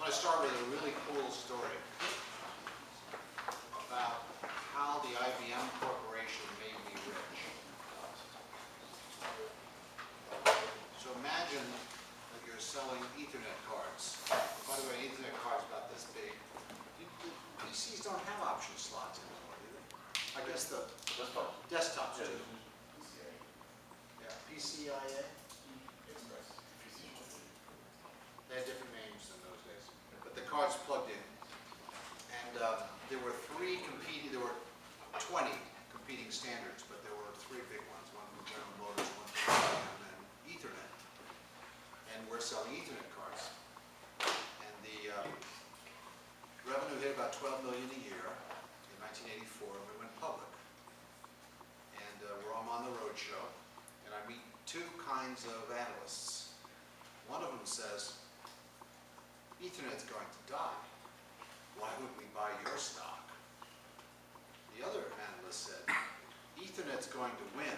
I start with a really cool story about how the IBM Corporation made me rich. So imagine that you're selling Ethernet cards. By the way, Ethernet cards about this big. PCs don't have option slots anymore, do they? I guess the desktops do. Yeah, PCIe. They had different names in those days, but the cards plugged in. And there were 20 competing standards, but there were 3 big ones, one from General Motors, one from IBM, and Ethernet. And we're selling Ethernet cards. And the revenue hit about $12 million a year in 1984, and we went public. And I'm on the road show, and I meet 2 kinds of analysts. One of them says, Ethernet's going to die. Why would we buy your stock? The other analyst said, Ethernet's going to win.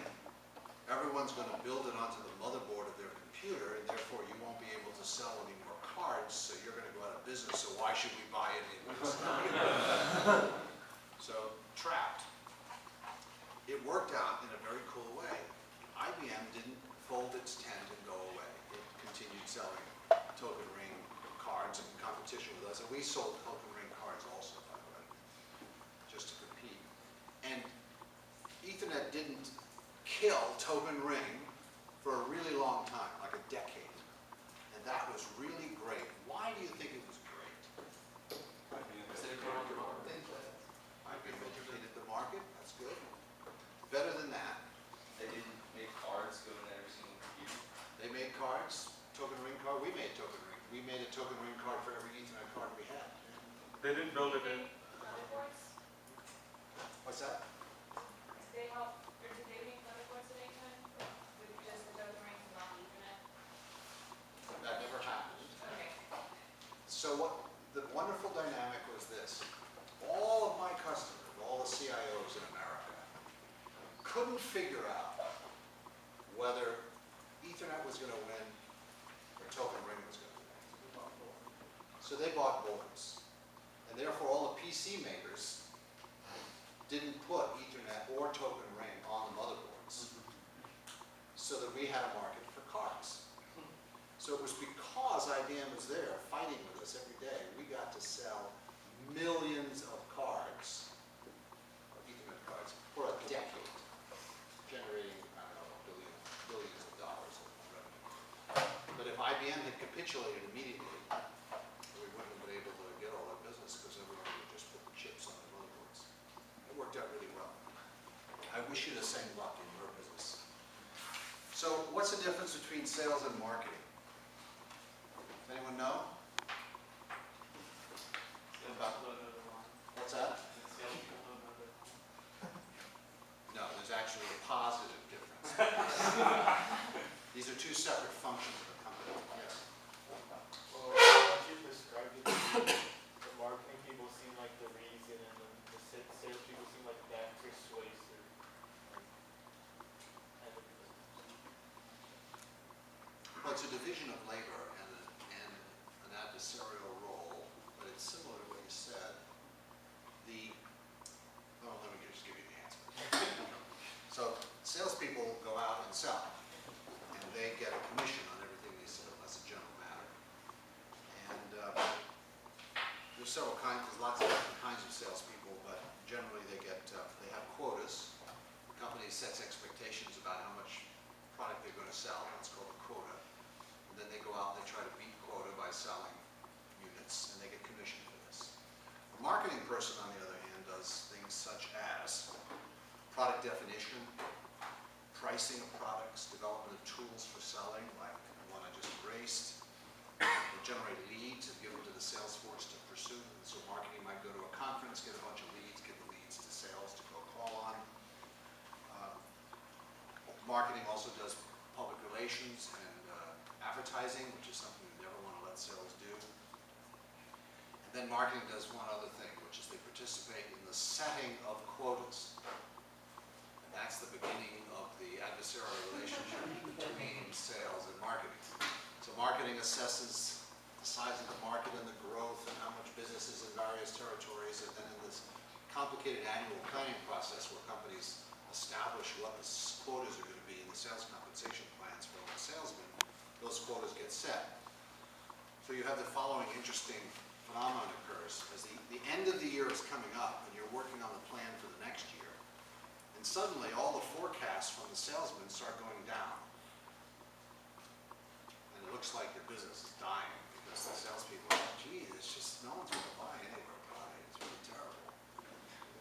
Everyone's going to build it onto the motherboard of their computer, and therefore you won't be able to sell any more cards, so you're going to go out of business, so why should we buy any of this stock? So, trapped. It worked out in a very cool way. IBM didn't fold its tent and go away. It continued selling token ring cards in competition with us, and we sold token ring cards also, by the way, just to compete. And Ethernet didn't kill token ring for a really long time, like a decade. And that was really great. Why do you think it was great? IBM educated the market. That's good. Better than that. They didn't make cards go in every single computer. They made cards, token ring card. We made token ring. We made a token ring card for every Ethernet card we had. They didn't build it in. What's that? Did they make motherboards at any time? With just the token rings and not Ethernet? That never happened. Okay. So what the wonderful dynamic was this. All of my customers, all the CIOs in America, couldn't figure out whether Ethernet was going to win or token ring was going to win. So they bought boards. And therefore all the PC makers didn't put Ethernet or token ring on the motherboards, so that we had a market for cards. So it was because IBM was there fighting with us every day, we got to sell millions of cards, Ethernet cards, for a decade, generating, I don't know, billions of dollars of revenue. But if IBM had capitulated immediately, we wouldn't have been able to get all that business because everyone would just put the chips on the motherboards. It worked out really well. I wish you the same luck in your business. So what's the difference between sales and marketing? Does anyone know? What's that? No, there's actually a positive difference. These are 2 separate functions of the company. Yes. Well, as you described it, the marketing people seem like the reason, and the sales people seem like that persuasive. Well, it's a division of labor and an adversarial role, but it's similar to what you said. Let me just give you the answer. So salespeople go out and sell, and they get a commission on everything they sell. That's a general matter. And there's several kinds. There's lots of different kinds of salespeople, but generally they have quotas. The company sets expectations about how much product they're going to sell. That's called a quota. And then they go out and they try to beat quota by selling units, and they get commission for this. A marketing person, on the other hand, does things such as product definition, pricing of products, development of tools for selling, like the one I just erased. They generate leads and give them to the sales force to pursue. So marketing might go to a conference, get a bunch of leads, give the leads to sales to go call on. Marketing also does public relations and advertising, which is something we never want to let sales do. And then marketing does one other thing, which is they participate in the setting of quotas. And that's the beginning of the adversarial relationship between sales and marketing. So marketing assesses the size of the market and the growth businesses in various territories, and then in this complicated annual planning process where companies establish what the quotas are going to be in the sales compensation plans for all the salesmen, those quotas get set. So you have the following interesting phenomenon occurs. As the end of the year is coming up and you're working on the plan for the next year, and suddenly all the forecasts from the salesmen start going down. And it looks like your business is dying because the salespeople are like, gee, it's just, no one's going to buy any of our product. It's really terrible.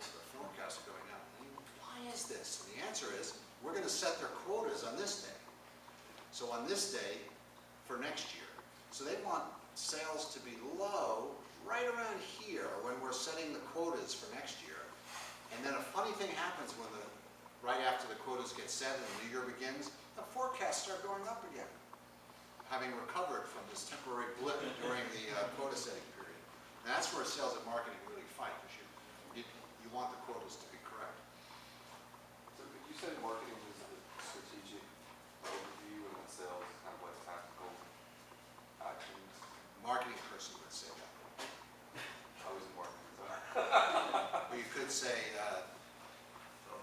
The forecasts are going down. And why is this? And the answer is, we're going to set their quotas on this day. So on this day for next year. So they want sales to be low right around here when we're setting the quotas for next year. And then a funny thing happens when right after the quotas get set and the new year begins, the forecasts start going up again, having recovered from this temporary blip during the quota setting period. And that's where sales and marketing really fight, because you want the quotas to be correct. So you said marketing was a strategic overview and then sales is kind of like tactical actions. Marketing person would say that. I was in marketing, so. Or you could say,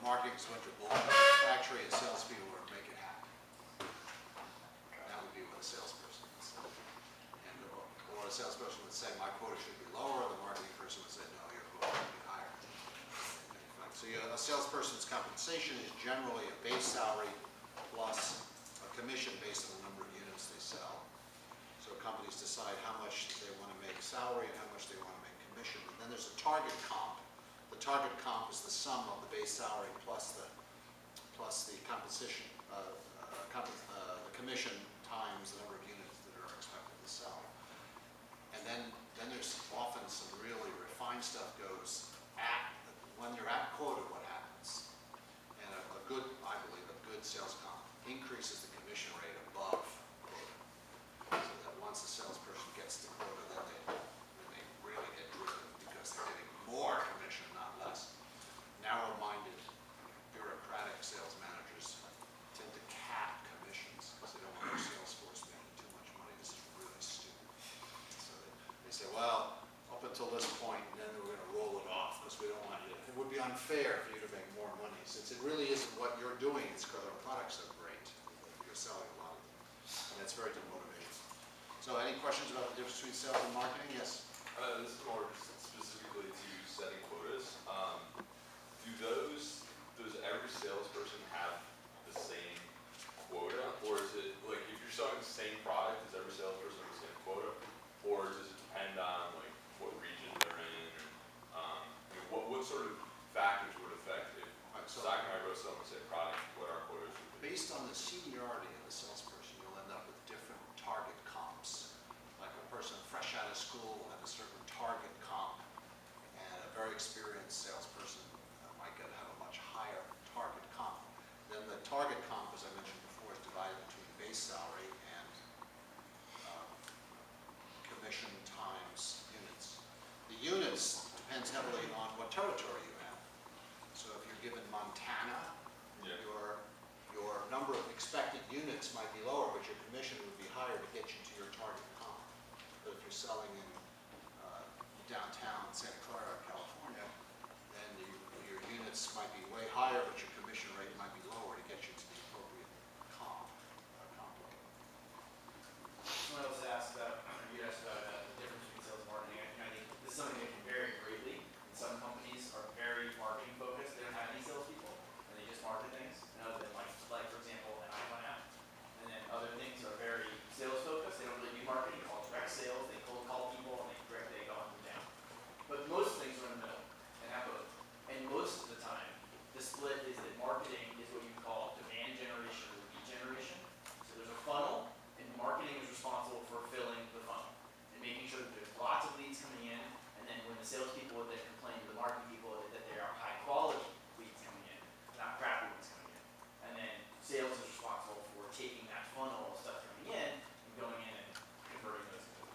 marketing is winter bull, factory and salespeople would make it happen. That would be what a salesperson would say. And, or a salesperson would say, my quota should be lower, the marketing person would say, no, your quota should be higher. So a salesperson's compensation is generally a base salary plus a commission based on the number of units they sell. So companies decide how much they want to make salary and how much they want to make commission. And then there's a target comp. The target comp is the sum of the base salary plus the compensation, the commission times the number of units that are expected to sell. And then there's often some really refined stuff goes at, when you're at quota, what happens. And a good, I believe, a good sales comp increases the commission rate above quota. So that once the salesperson gets to quota, then they really get driven because they're getting more commission, not less. Narrow-minded, bureaucratic sales managers tend to cap commissions because they don't want their sales force making too much money. This is really stupid. So they say, well, up until this point, and then we're going to roll it off because we don't want you to. It would be unfair for you to make more money since it really isn't what you're doing. It's because our products are great. You're selling a lot of them, and that's very demotivating. So, any questions about the difference between sales and marketing? Yes. This is more specifically to setting quotas. Does every salesperson have the same quota, or is it like if you're selling the same product, is every salesperson have the same quota, or does it depend on like what region they're in, or what sort of factors would affect if Zach and I go sell the same product, what our quotas would be? Based on the seniority of the salesperson, you'll end up with different target comps. Like a person fresh out of school will have a certain target comp, and a very experienced salesperson might have a much higher target comp. Then the target comp, as I mentioned before, is divided between base salary and commission times units. The units depends heavily on what territory you have. So if you're given Montana, Yeah. your number of expected units might be lower, but your commission would be higher to get you to your target comp. But if you're selling in downtown Santa Clara, California, then your units might be way higher, but your commission rate might be lower to get you to the appropriate comp level. Someone else asked about, you asked about the difference between sales and marketing. I think this is something that can vary greatly. And some companies are very marketing focused. They don't have any salespeople, and they just market things. And other than like for example, an iPhone app. And then other things are very sales focused. They don't really do marketing. It's all direct sales. They cold call people and they go up and down. But most things are in the middle and have both. And most of the time, the split is that marketing is what you call demand generation or lead generation. So there's a funnel, and marketing is responsible for filling the funnel and making sure that there's lots of leads coming in. And then when the salespeople then complain to the marketing people that there are high quality leads coming in, not crappy leads coming in. And then sales is responsible for taking that funnel of stuff coming in and going in and converting those into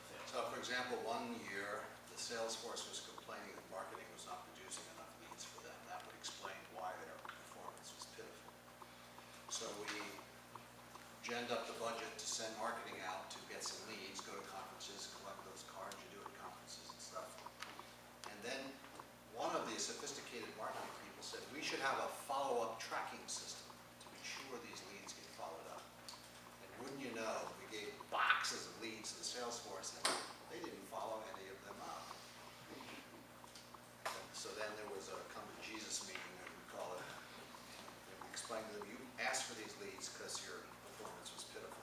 sales. So for example, one year, the sales force was complaining that marketing was not producing enough leads for them. That would explain why their performance was pitiful. So we ginned up the budget to send marketing out to get some leads, go to conferences, collect those cards. You do it at conferences and stuff. explained to them, you asked for these leads because your performance was pitiful.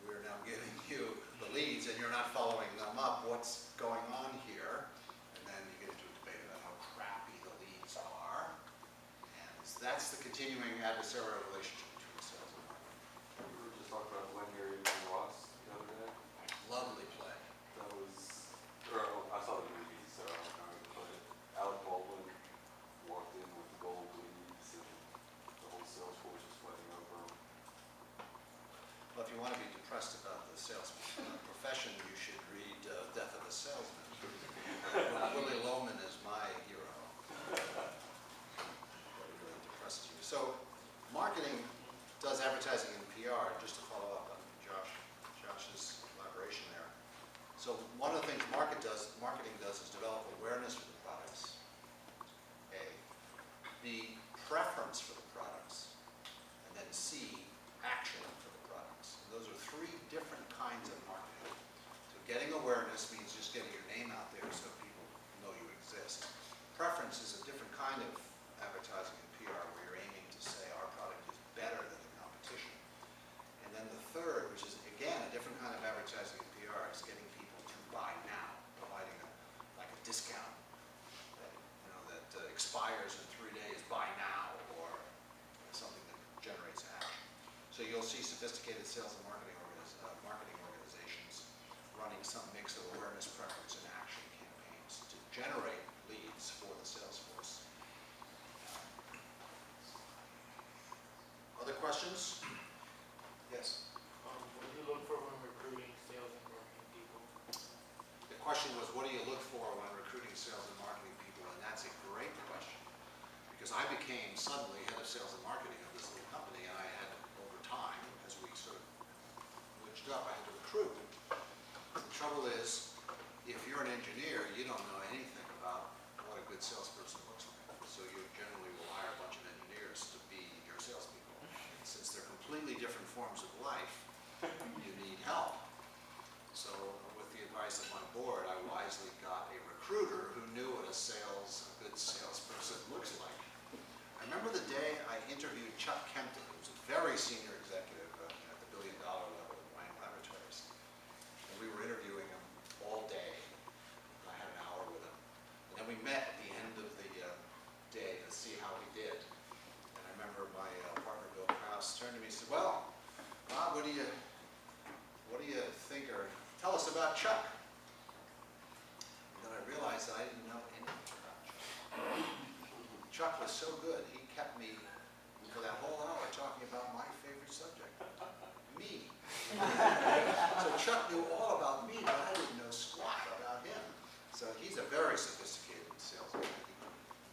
We're now giving you the leads and you're not following them up. What's going on here? And then you get into a debate about how crappy the leads are. And that's the continuing adversarial relationship between sales and marketing. We were just talking about Glen Gary and Ross the other day. Lovely play. That was, or I saw the movie, so I don't know, but Alec Baldwin walked in with the gold leads and the whole sales force was fighting over him. Well, if you want to be depressed about the sales profession, you should read Death of a Salesman. Willie Loman is my hero. But it really depresses you. So, marketing does advertising and PR, just to follow up on Josh's elaboration there. So one of the things marketing does is develop awareness for the products, A. B, preference for the products, and then C, action for the products. And those are three different kinds of marketing. So getting awareness means just getting your name out there so people know you exist. Preference is a different kind of advertising and PR where you're aiming to say our product is better than the competition. And then the third, which is again a different kind of advertising and PR, is getting people to buy now, providing like a discount that expires in 3 days, buy now, or something that generates action. So you'll see sophisticated sales and marketing organizations running some mix of awareness, preference, and action campaigns to generate leads for the sales force. Other questions? Yes. What do you look for when recruiting sales and marketing people? The question was, what do you look for when recruiting sales and marketing people? And that's a great question. Because I became suddenly head of sales and marketing of this little company, and I had, over time, as we sort of wedged up, I had to recruit. The trouble is, if you're an engineer, you don't know anything about what a good salesperson looks like. So you generally will hire a bunch of engineers to be your salespeople. And since they're completely different forms of life, you need help. So with the advice of my board, I wisely got a recruiter who knew what a good salesperson looks like. I remember the day I interviewed Chuck Kempton, who was a very senior executive at the billion-dollar level at Wayne Laboratories. And we were interviewing him all day. I had an hour with him. And then we met at the end of the day to see how he did. And I remember my partner, Bill Krause, turned to me and said, well, Bob, what do you think, or tell us about Chuck? And then I realized that I didn't know anything about Chuck. Chuck was so good, he kept me for that whole hour talking about my favorite subject, me. So Chuck knew all about me, but I didn't know squat about him. So he's a very sophisticated salesman. He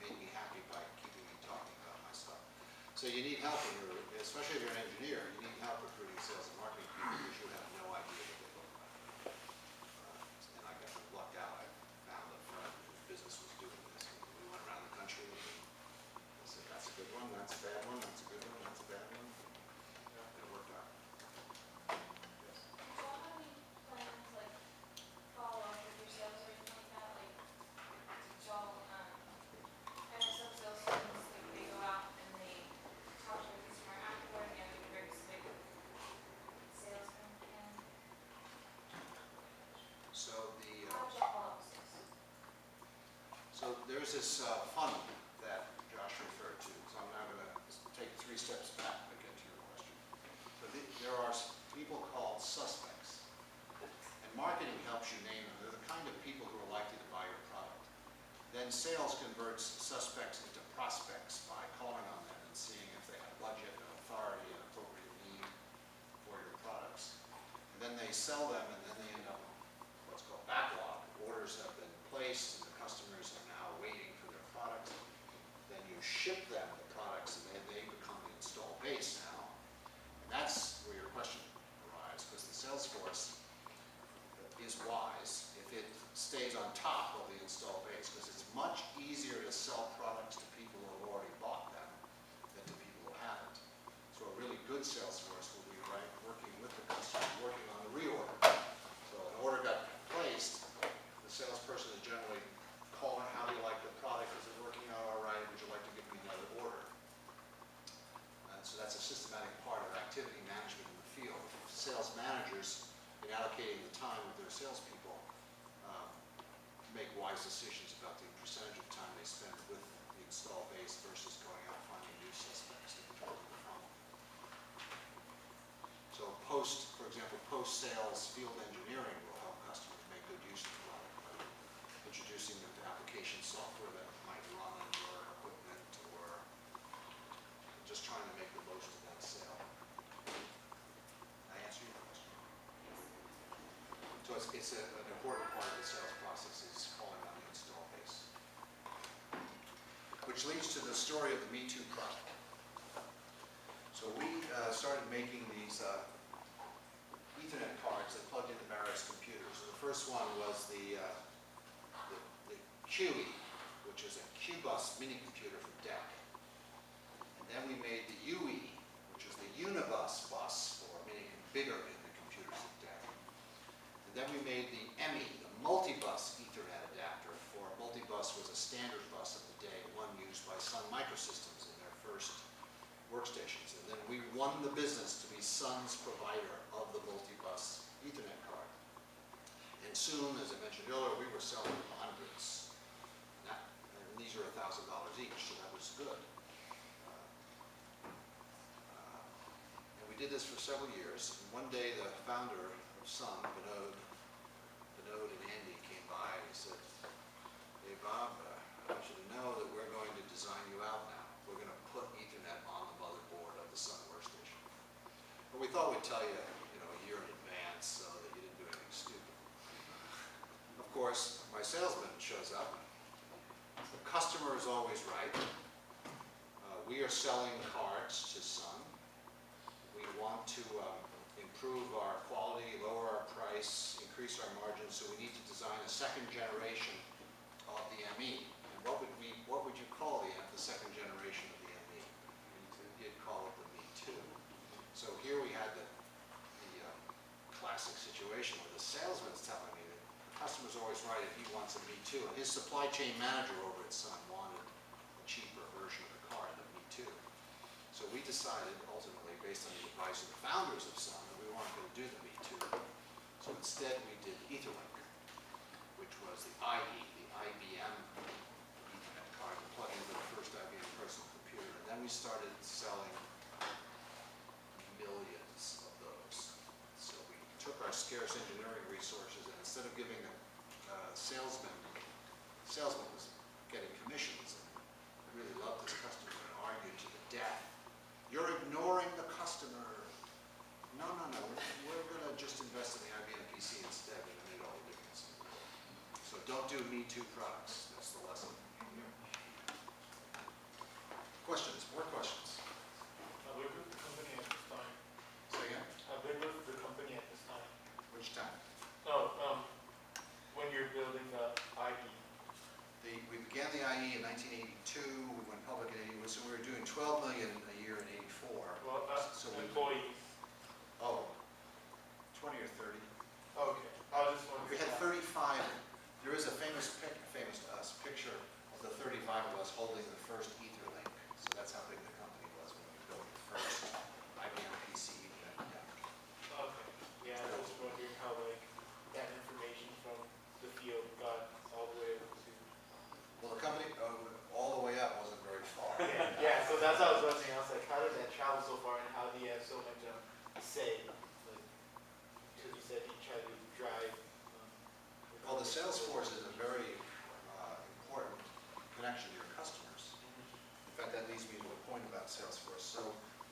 made me happy by keeping me talking about my stuff. So you need help, especially if you're an engineer, you need help recruiting sales and marketing people because you have no idea what they look like. And I got lucked out. I found a friend whose business was doing this. And we went around the country and I said, that's a good one, that's a bad one, that's a good one, that's a bad one. It worked out. Yes. So how do we plan to like follow up with your sales or anything like that? Like, did y'all, I know some sales firms, like they go out and they talk to the consumer afterward, and they have a very specific salesman and So how did y'all follow up with sales? so there's this funnel that Josh referred to. So I'm now going to take 3 steps back to get to your question. So there are people called suspects. And marketing helps you name them. They're the kind of people who are likely to buy your product. Then sales converts suspects into prospects by calling on them and seeing if they have budget, and authority, and appropriate need for your products. And then they sell them, and then they end up what's called backlog. Orders have been placed, and the customers are now waiting for their products. Then you ship them the products, and they become the installed base now. And that's where your question arrives, because the sales force is wise if it stays on top of the installed base, because it's much easier to sell products to people who have already bought them than to people who haven't. So a really good sales force will be working with the customer, working on the reorder. So an order got placed, the salesperson is generally calling, how do you like the product? Is it working out all right? Would you like to give me another order? And so make wise decisions about the percentage of time they spend with the install base versus going out finding new suspects to control the funnel. So for example, post-sales field engineering will help customers make good use of the product by introducing them to application software that might run on your equipment, or just trying to make the most of that sale. Did I answer your question? So it's an important part of the sales process is calling on the install base. Which leads to the story of the Me Too product. So we started making these Ethernet cards that plugged into various computers. So the first one was the QE, which is a Q-bus mini computer from DEC. And then we made the UE, which is the Unibus bus, or meaning bigger than the computers at DEC. And then we made the ME, the multi-bus Ethernet adapter for multi-bus was a standard bus of the day, one used by Sun Microsystems in their first workstations. And then we won the business to be Sun's provider of the multi-bus Ethernet card. And soon, as I mentioned earlier, we were selling hundreds. And these are $1,000 each, so that was good. And we did this for several years. And one day, the founder of Sun, Vinod and Andy came by and he said, "Hey Bob, I want you to know that we're going to design you out now. We're going to put Ethernet on the motherboard of the Sun workstation." But we thought we'd tell you, a year in advance so that you didn't do anything stupid. Of course, my salesman shows up. The customer is always right. We are selling cards to Sun. We want to improve our quality, lower our price, increase our margins, so we need to design a second generation of the ME. And what would you call the second generation of the ME? You'd call it the Me Too. So here we had the classic situation where the salesman's telling me that the customer's always right if he wants a Me Too, and his supply chain manager over at Sun wanted a cheaper version of the card, the Me Too. So we decided, ultimately, based on the advice of the founders of Sun, that we weren't going to do the Me Too. So instead, we did Etherlink, which was the IE, the IBM Ethernet card, to plug into the first IBM personal computer. And then we started selling millions of those. So we took our scarce engineering resources, and instead of giving the salesman was getting commissions and really loved his customer and argued to the death. "You're ignoring the customer." No, we're going to just invest in the IBM PC instead, and it made all the difference. So don't do Me Too products. That's the lesson. Questions? More questions? How big was the company at this time? Say again? How big was the company at this time? Which time? No, when you're building the IE. We began the IE in 1982. We went public in 81. So we were doing $12 million a year in 84. Well, So we- employees. Oh, 20 or 30. Okay, I was just wondering. We had 35. There is a famous to us picture of the 35 of us holding the first Etherlink. So that's how big the company was when we built the first IBM PC Ethernet network. Okay, yeah, I was wondering how that information from the field got all the way up to. Well, the company all the way up wasn't very far. Yeah, so that's what I was wondering. I was like, how did that travel so far, and how do you have so much say? Because you said you try to drive. Well, the sales force is a very important connection to your customers. In fact, that leads me to a point about Salesforce. So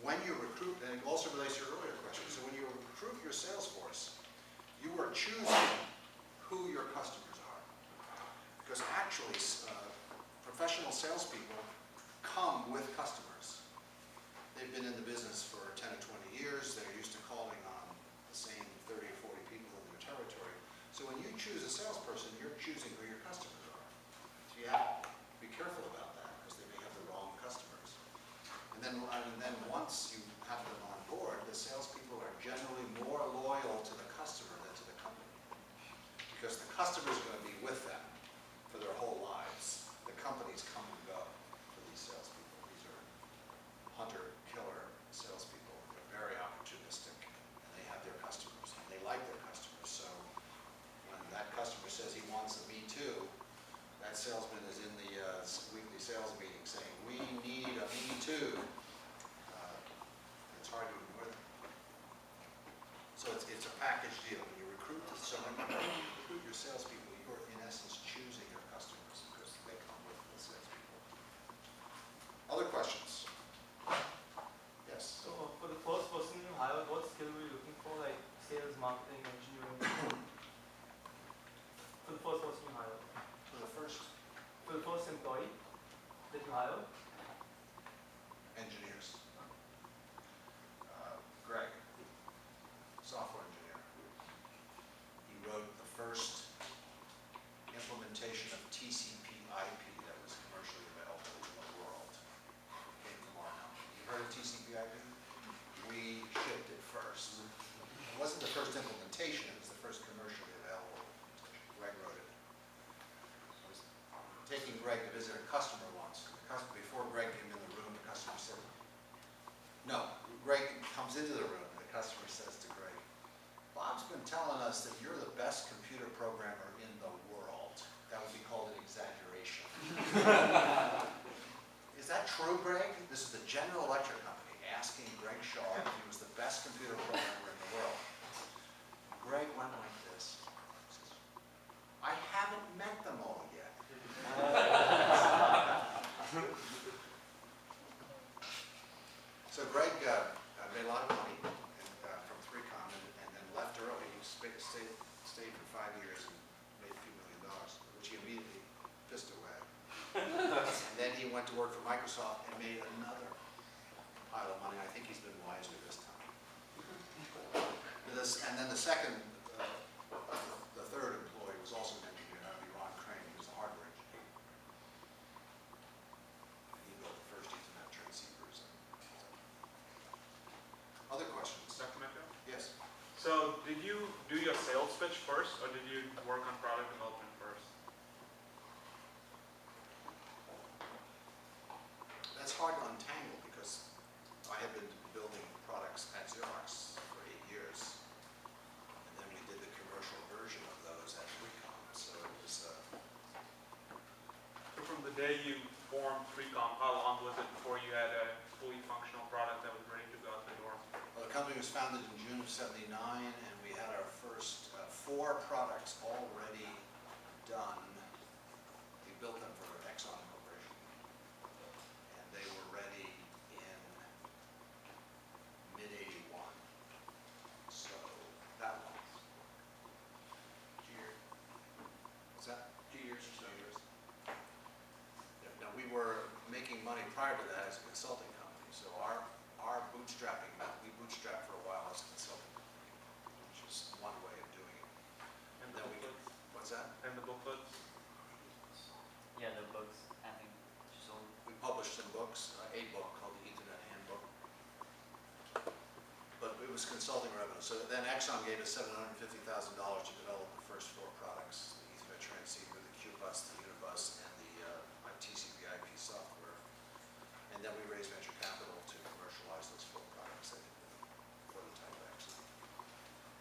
when you recruit, and it also relates to your earlier question, so when you recruit your sales force, you are choosing who your customers are. Because actually, professional salespeople come with customers. They've been in the business for 10 or 20 years. They're used to calling on the same 30 or 40 people in their territory. So when you choose a salesperson, you're choosing who your customers are. So you have to be careful about that because they may have the wrong customers. And then once you have them on board, the salespeople are generally more loyal to the customer than to the company. Because the customer is going to be with them for their whole lives. The companies come and go for these salespeople. These are hunter-killer salespeople. They're very opportunistic, and they have their customers, and they like their customers. So when that customer says he wants a Me Too, Greg to visit a customer once. Before Greg came in the room, the customer said, no, Greg comes into the room, and the customer says to Greg, Bob's been telling us that you're the best computer programmer in the world. That would be called an exaggeration. Is that true, Greg? This is the General Electric Company asking Greg Shaw if he was the best computer programmer in the world. Greg went like this. He says, I haven't met them all yet. So Greg made a lot of money from 3Com and then left early. He stayed for 5 years and made a few $1 million, which he immediately pissed away. And then he went to work for Microsoft and made another pile of money. I think he's been wiser this time. And then the third employee was also an engineer. That would be Ron Crane, who was a hardware engineer. And he built the first Ethernet transceivers. Other questions? Dr. Metcalfe? Yes. So did you do your sales pitch first, or did you work on product development first? That's hard to untangle because I have been building products at Xerox for 8 years. And then we did the commercial version of those at 3Com. So it was, So from the day you formed 3Com, how long was it before you had a fully functional product that was ready to go out the door? well, the company was founded in June of '79, and we had our first 4 products already done. We built them for Exxon Corporation. And they were ready in mid-'81. So that long. What's that? 2 years or so. 2 years. Yeah, now, we were making money prior to that as a consulting company, so our bootstrapping method, we bootstrapped for a while as a consulting company, which is one way of doing it. And the Then we, booklets? what's that? And the booklets? Yeah, the books, I think, just all. We published some books, a book called the Ethernet Handbook. But it was consulting revenue. So then Exxon gave us $750,000 to develop the first 4 products, the Ethernet transceiver, the QBus, the Unibus, and the TCP/IP software. And then we raised venture capital to commercialize those 4 products. I think the prototype Exxon.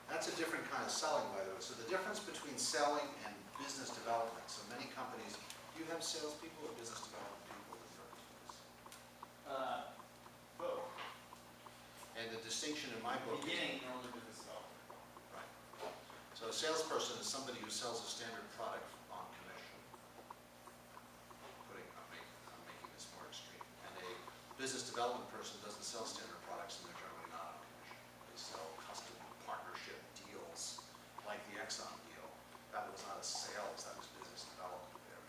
That's a different kind of selling, by the way. So the difference between selling and business development. So many companies, do you have salespeople or business development people in your business? Both. And the distinction in my book is... Beginning, normally business development. Right. So a salesperson is somebody who sells a standard product on commission. I'm making this more extreme. And a business development person doesn't sell standard products, and they're generally not on commission. They sell custom partnership deals, like the Exxon deal. That was not a sales, that was business development there.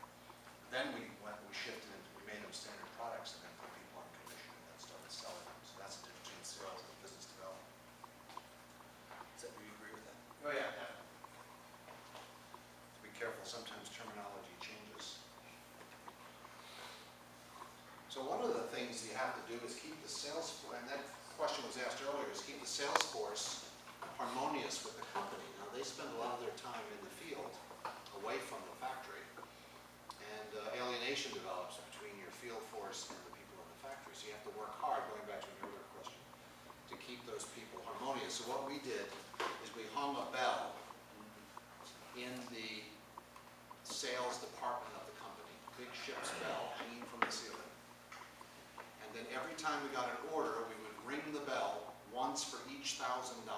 Then we shifted into, we made them standard products and then put people on commission and then started selling them. So that's the difference between sales and business development. Do you agree with that? Oh, yeah, definitely. Be careful, sometimes terminology changes. So one of the things you have to do is keep the sales, and that question was asked earlier, is keep the sales force harmonious with the company. Now, they spend a lot of their time in the field, away from the factory, and alienation develops between your field force and the people in the factory. So you have to work hard, going back to an earlier question, to keep those people harmonious. So what we did is we hung a bell in the sales department of the company, big ship's bell hanging from the ceiling. And then every time we got an order, we would ring the bell once for each $1,000 in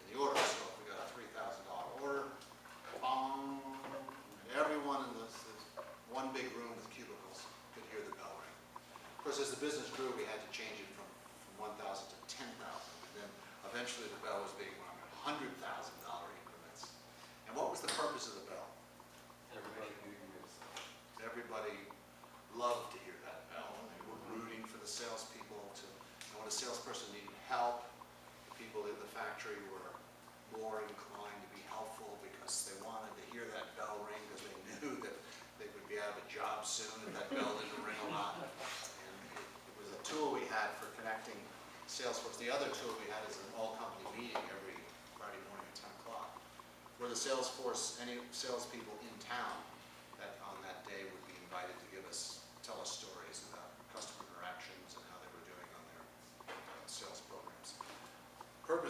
the order. So if we got a $3,000 order, bong, and everyone in this one big room with cubicles could hear the bell ring. Of course, as the business grew, we had to change it from 1,000 to 10,000, and then eventually the bell was being rung at $100,000 increments. And what was the purpose of the bell? Everybody knew you were selling. Everybody loved to hear that bell, and they were rooting for the salespeople to, and when a salesperson needed help, the people in the factory were more inclined to be helpful because they wanted to hear that bell ring because they knew that they would be out of a job soon if that bell didn't ring a lot. And it was a tool we had for connecting Salesforce. The other tool we had is an all-company meeting every Friday morning at 10 o'clock, where the Salesforce, any salespeople in town that on that day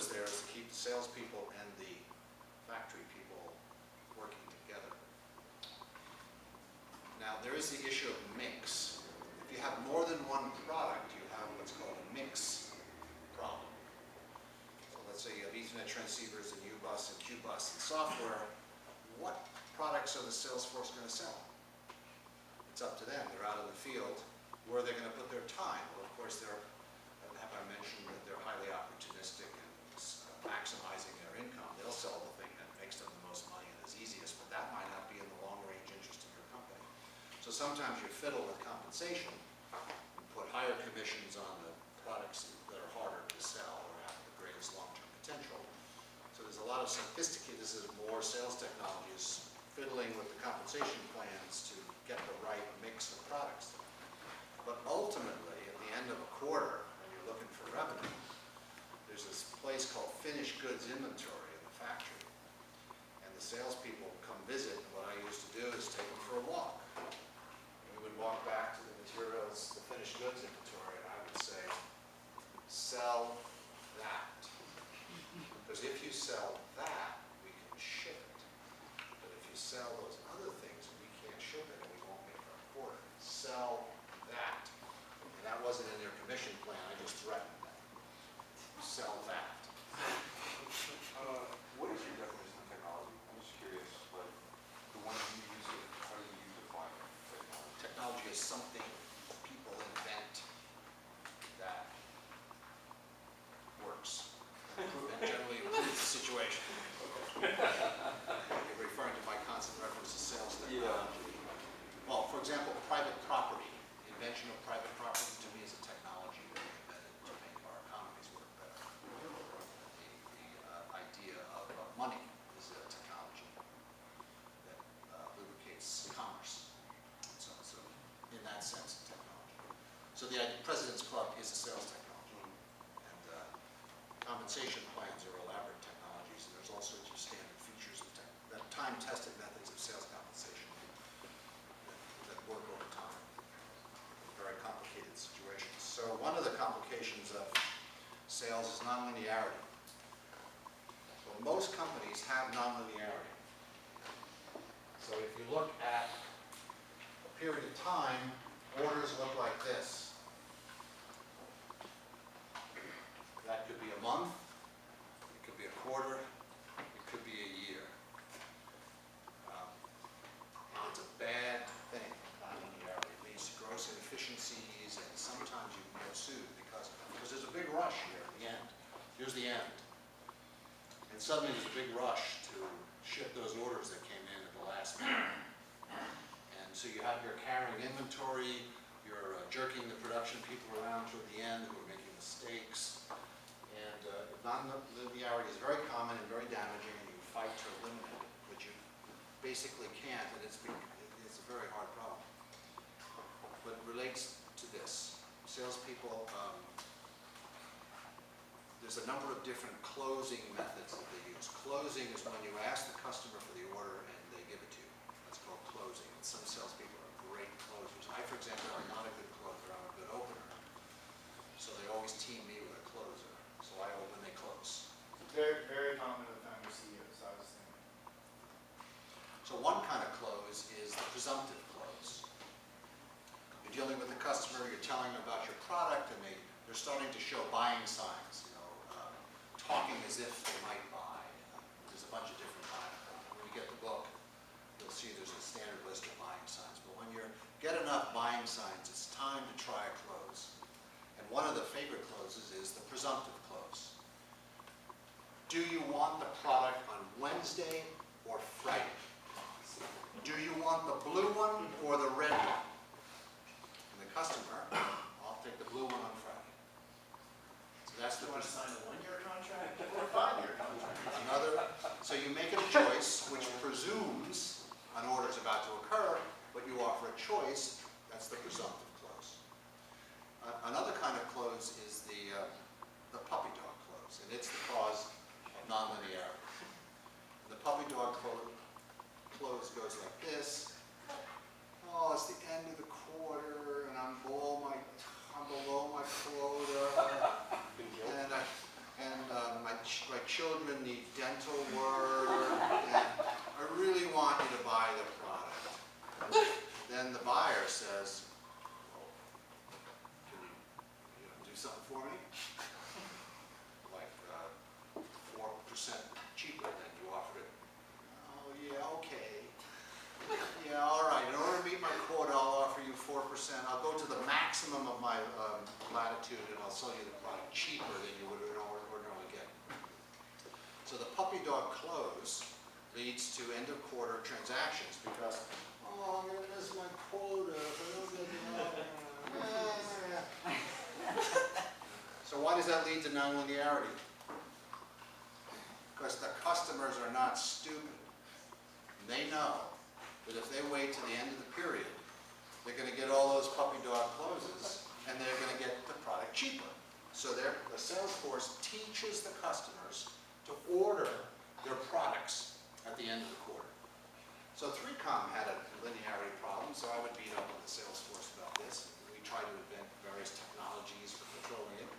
purpose there is to keep the salespeople and the factory people working together. Now, there is the issue of mix. If you have more than one product, you have what's called a mix problem. So let's say you have Ethernet transceivers and U-bus and Q-bus and software. What products are the sales force going to sell? It's up to them. They're out in the field. Where are they going to put their time? Well, of course, have I mentioned that they're highly opportunistic and maximizing their income. They'll sell the thing that makes them the most money and is easiest, but that might not be in the long-range interest of your company. So sometimes you fiddle with compensation and put higher commissions on the products that are harder to sell or have the greatest long-term potential. So there's a lot of sophisticated, this is more sales technologies, fiddling with the compensation plans to get the right mix of products. But ultimately, at the end of a quarter, when you're looking for revenue, there's this place called finished goods inventory in the factory. And the salespeople come visit, and what I used to do is take them for a walk. We would walk back to the materials, the finished goods inventory, and I would say, sell that. Because if you sell that, we can ship it. But if you sell those other things, we can't ship it and we won't make our quarter. Sell that. And that wasn't in their commission plan, I just threatened them. Sell that. What is your definition of technology? I'm just curious, like, the one you use it, how do you define technology? Technology is something people invent that works. And generally improves the situation. You're referring to my constant reference to sales technology. Well, for example, private property. The invention of private property to me is a technology that we invented to make our economies work better. The idea of money is a technology that lubricates commerce. So in that sense, technology. So the President's Club is a sales technology. And compensation plans are elaborate technologies, and there's all sorts of standard features of time-tested methods of sales compensation that work over time. Very complicated situations. So one of the complications of sales is nonlinearity. Well, most companies have nonlinearity. So if you look at a period of time, orders look like this. That could be a month, it could be a quarter, it could be a year. And it's a bad thing, nonlinearity. It leads to gross inefficiencies, and sometimes you can get sued because there's a big rush here at the end. Here's the end. And suddenly there's a big rush to ship those orders that came in at the last minute. And so you're carrying inventory, you're jerking the production people around toward the end who are making mistakes. And nonlinearity is very common and very damaging, and you fight to eliminate it, but you basically can't, and it's a very hard problem. But it relates to this. Salespeople, there's a number of different closing methods that they use. Closing is when you ask the customer for the order and they give it to you. That's called closing. And some salespeople are great closers. I, for example, am not a good closer. I'm a good opener. So they always team me with a closer. So I open, they close. Very, very common with founder CEOs, I was thinking. So one kind of close is the presumptive close. You're dealing with the customer, you're telling them about your product, and they're starting to show buying signs, talking as if they might buy. There's a bunch of different buying. When you get the book, you'll see there's a standard list of buying signs. But when you get enough buying signs, it's time to try a close. And one of the favorite closes is the presumptive close. Do you want the product on Wednesday or Friday? Do you want the blue one or the red one? And the customer, I'll take the blue one on Friday. So that's Do the you want to sign a 1-year contract or a 5-year contract? So you make a choice which presumes an order is about to occur, but you offer a choice. That's the presumptive close. Another kind of close is the puppy dog close, and it's the cause of nonlinearity. The puppy dog close goes like this. Oh, it's the end of the quarter, and I'm below my quota, and my buy the product. Then the buyer says, well, can you know, do something for me? Like 4% cheaper than you offered it. Oh, yeah, okay. Yeah, all right, in order to meet my quota, I'll offer you 4%. I'll go to the maximum of my latitude and I'll sell you the product cheaper than you would ordinarily get. So the puppy dog close leads to end of quarter transactions because, oh, I'm gonna miss my quota if I don't get the offer. So why does that lead to nonlinearity? Because the customers are not stupid. They know that if they wait to the end of the period, they're going to get all those puppy dog closes and they're going to get the product cheaper. So the sales force teaches the customers to order their products at the end of the quarter. So 3Com had a linearity problem, so I would beat up on the sales force about this. We tried to invent various technologies for controlling it.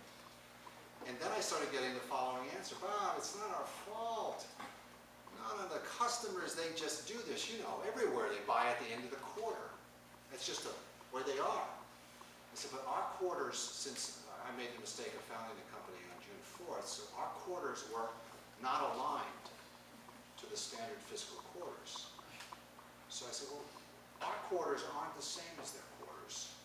And then I started getting the following answer: Bob, it's not our fault. None of the customers, they just do this. You know, everywhere they buy at the end of the quarter. It's just where they are. I said, but our quarters, since I made the mistake of founding the company on June 4th, so our quarters were not aligned to the standard fiscal quarters. So I said, well, our quarters aren't the same as their quarters.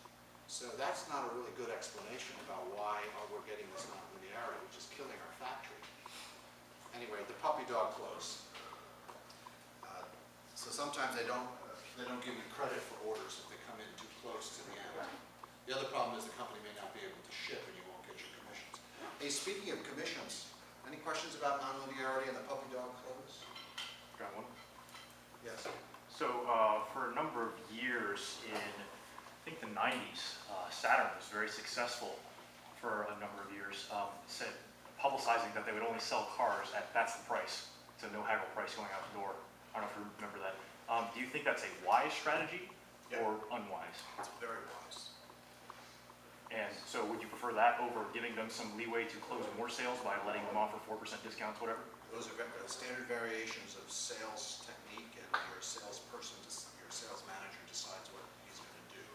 So that's not a really good explanation about why we're getting this nonlinearity, which is killing our factory. Anyway, the puppy dog close. So sometimes they don't give you credit for orders if they come in too close to the end. The other problem is the company may not be able to ship and you won't get your commissions. Hey, speaking of commissions, any questions about nonlinearity and the puppy dog close? Got one. Yes. So for a number of years in, I think the 90s, Saturn was very successful for a number of years, publicizing that they would only sell cars at that's the price. It's a no haggle price going out the door. I don't know if you remember that. Do you think that's a wise strategy or unwise? It's very wise. And so would you prefer that over giving them some leeway to close more sales by letting them offer 4% discounts, whatever? Those are standard variations of sales technique, and your salesperson, your sales manager decides what he's going to do.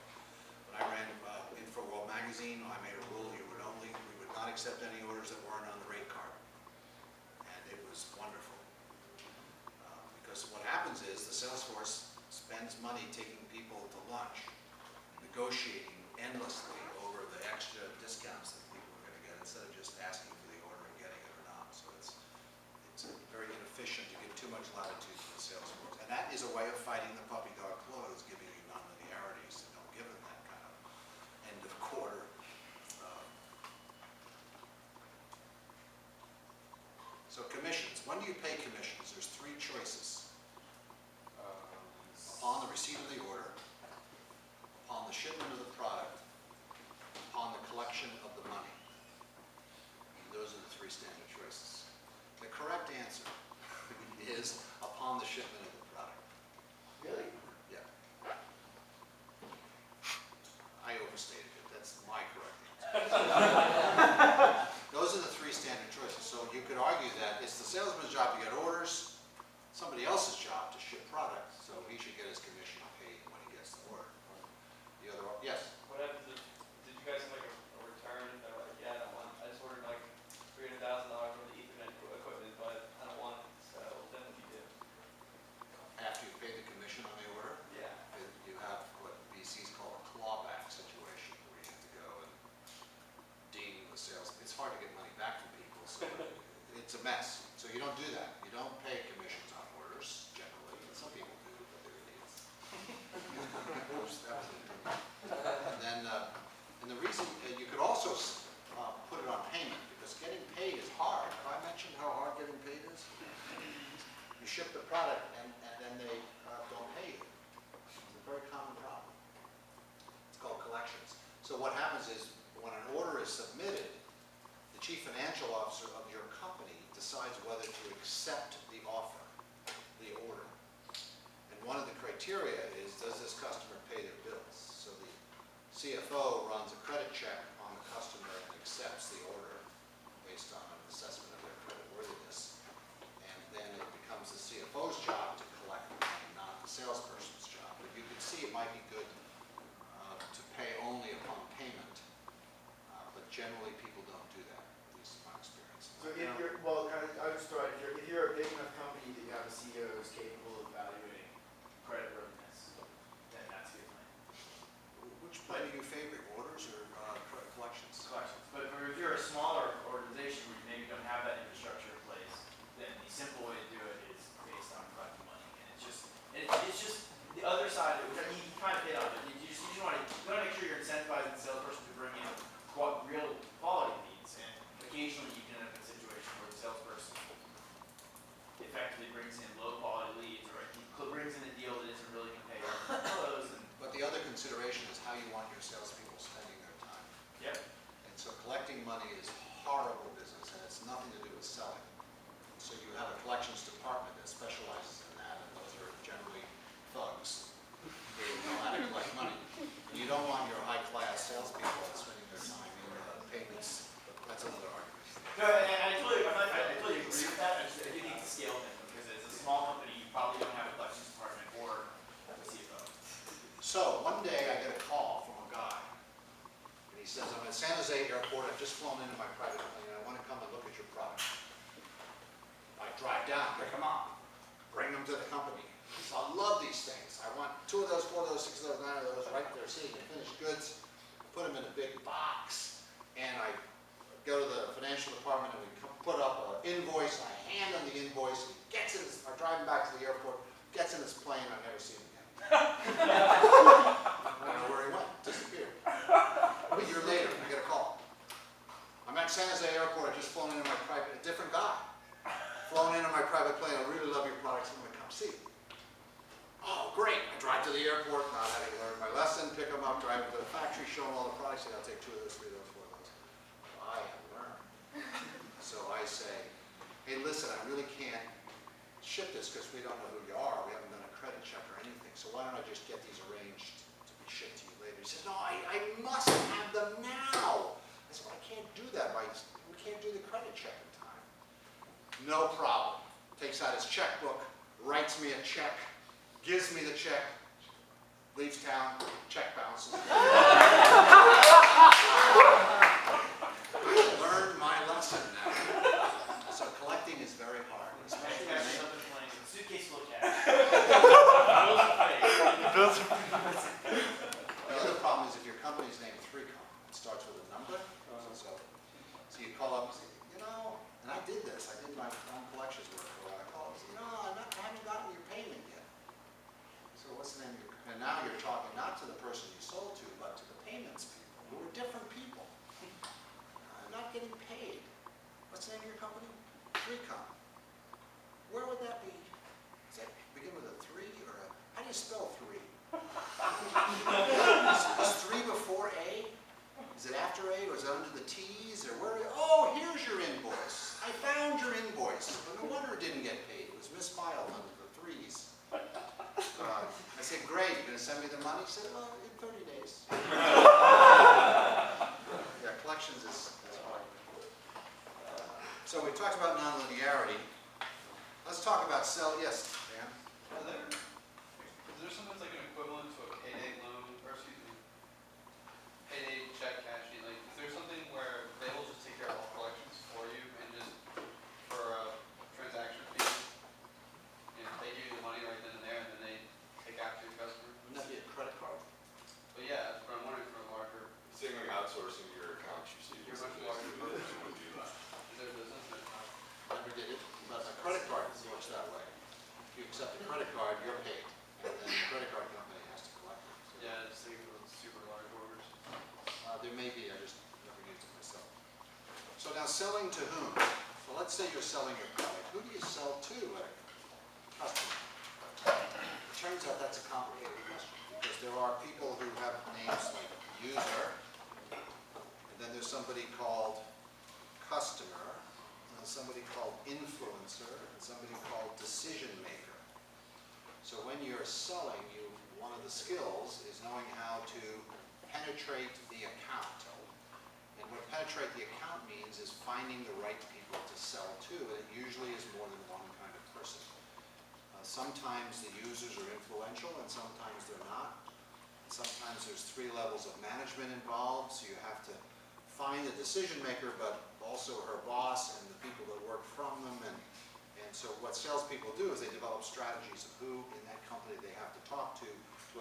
When I ran InfoWorld magazine, I made a rule we would not accept any orders that weren't on the rate card. And it was wonderful. Because what happens is the sales force spends money taking people to lunch, negotiating endlessly over the extra discounts that people are going to get instead of just asking for the order and getting it or not. So it's very inefficient to give too much latitude to the sales force. And that is a way of fighting the puppy dog close, giving you nonlinearities, so don't give them that kind of end of quarter. So commissions. When do you pay commissions? There's three choices. Upon the receipt of the order, upon the shipment of the product, upon the collection of the money. And those are the three standard choices. The correct answer is upon the shipment of the product. Really? Yeah. I overstated it. That's my correct answer. Those are the three standard choices. So you could argue that it's the salesman's job to get orders, somebody else's job to ship product, so he should get his commission paid when he gets the order. The other, yes? What happens if, did you guys make a return if they're like, yeah, I just ordered like $300,000 worth of Ethernet equipment, but I don't want it, so then what do you do? After you pay the commission on the order, Yeah. you have what VCs call a clawback situation, where you have to go and ding the sales. It's hard to get money back from people, so it's a mess. So you don't do that. You don't pay commissions on orders, generally. Some people do, but they're idiots. Oops, that was it. And the reason, you could also put it on payment, because getting paid is hard. Have I mentioned how hard getting paid is? You ship the product and then they don't pay you. It's a very common problem. It's called collections. So what happens is, when an order is submitted, the chief financial officer of your company decides whether to accept the offer, the order. And one of the criteria is, does this customer pay their bills? So the CFO runs a credit check on the customer and accepts the order based on an assessment of their creditworthiness. And then it becomes the CFO's job to collect the money, not the salesperson. might be good to pay only upon payment, but generally people don't do that, at least in my experience. So if you're, well, I would start, if you're a big enough company that you have a CEO who's capable of evaluating creditworthiness, then that's a good plan. Which plan do you favor, orders or collections? Collections. But if you're a smaller organization where you maybe don't have that infrastructure in place, then the simple way to do it is based on collecting money. And it's just the other side of it, which I mean, you kind of hit on it. You just want to make sure you're incentivizing the salesperson to bring in real quality leads. And occasionally you can end up in a situation where the salesperson effectively brings in low quality leads, or he brings in a deal that isn't really going to pay off the close. But the other consideration is how you want your salespeople spending their time. Yep. And so collecting money is horrible business, and it's nothing to do with selling. So you have a collections department that specializes in that, and those are generally thugs. They know how to collect money. And you don't want your high-class salespeople spending their time in payments. That's another argument. No, and I totally agree with that. I do need to scale them, because as a small company, you probably don't have a collections department or a CFO. So one day I get a call from a guy, and he says, I'm at San Jose Airport, I've just flown into my private plane, and I want to come and look at your product. I drive down, pick them up, bring them to the company. He says, I love these things. I want 2 of those, 4 of those, 6 of those, 9 of those, right there, seeing the finished goods, put them in a big box, and I go to the financial department and we put up an invoice, and I hand him the invoice, he gets in his, I'm driving back to the airport, gets in his plane, I've never seen him again. I don't know where he went, disappeared. A year later, I get a call. I'm at San Jose Airport, I just flown into my private, a different guy. Flown into my private plane, I really love your products, I'm gonna come see you. Oh, great, I drive to the airport, not having learned my lesson, pick them up, drive to the factory, show them all the products, and I'll take 2 of those, 3 of those, 4 of those. I have learned. So I say, hey, listen, I really can't ship this because we don't know who you are. We haven't done a credit check or anything. So why don't I just get these arranged to be shipped to you later? He says, no, I must have them now. I said, well, I can't do that. We can't do the credit check in time. No problem. Takes out his checkbook, writes me a check, gives me the check, leaves town, check bounces. Learned my lesson now. So collecting is very hard, especially when they... Suitcase full of cash. The other problem is if your company's named 3Com, it starts with a number. So you call up and say, you know, and I did this. I did my own collections work for a while. I call up and say, you know, I haven't gotten your payment yet. So what's the name of your... And now you're talking not to the person you sold to, but to the payments people, who are different people. I'm not getting paid. What's the name of your company? 3Com. Where would that be? Does that begin with a 3 or a... How do you spell 3? Is 3 before A? Is it after A or is it under the T's? Or where? Oh, here's your invoice. I found your invoice. Well, no wonder it didn't get paid. It was misfiled under the 3's. I said, great. You're going to send me the money? He said, well, in 30 days. Yeah, collections is hard. So we talked about nonlinearity. Let's talk about yes, Dan? Is there something that's like an equivalent to a payday loan, or excuse me, payday check cashing? Like, is there something where they will just take care of all collections for you and just for a transaction fee? You know, they give you the money right then and there, and then they take after your customer? Wouldn't that be a credit card? But yeah, that's what I'm wondering for a larger, Saying like outsourcing your accounts receivable. You're much larger. Would do that. is there a business that, Never did it, but a credit card works that way. If you accept a credit card, you're paid, and then the credit card company has to collect it. So, yeah, just thinking of super large orders. there may be, I just never used it myself. So now selling to whom? So let's say you're selling your product. Who do you sell to at a customer? It turns out that's a complicated question, because there are people who have names like user, and then there's somebody called customer, and then somebody called influencer, and somebody called decision maker. So when you're selling, one of the skills is knowing how to penetrate the account. And what penetrate the account means is finding the right people to sell to, and it usually is more than one kind of person. Sometimes the users are influential, and sometimes they're not. sometimes there's 3 levels of management involved, so you have to find the decision maker, but also her boss and the people that work from them. And so what salespeople do is they develop strategies of who in that company they have to talk to